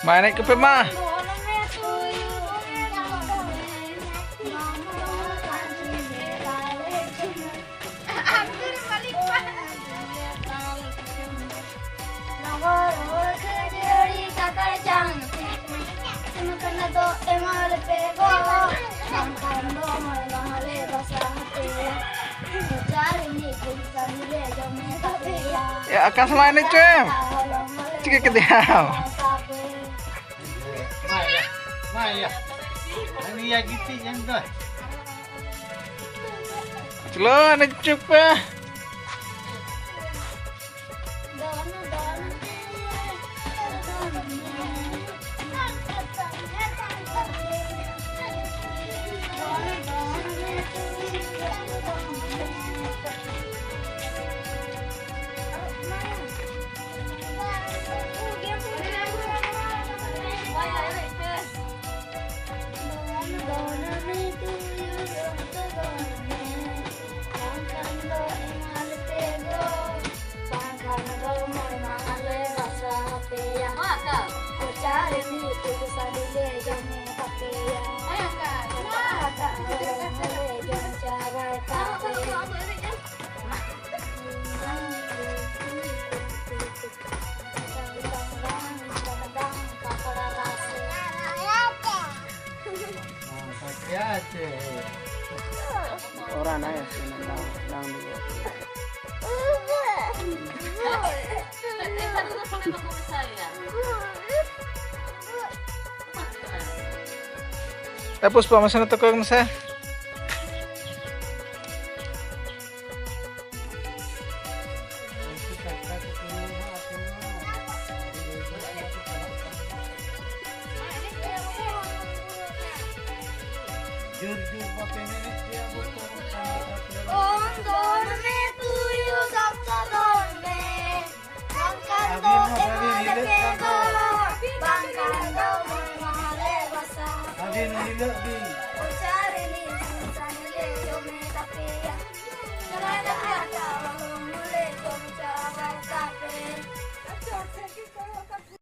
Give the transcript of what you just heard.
Main naik ke mah. Ya akan selain itu cik kediam. Maya, ini ya gitu yang dah. Celon coba. Ya, Orang aja down dulu. Tapos pa masana to kung sa. Abi nilai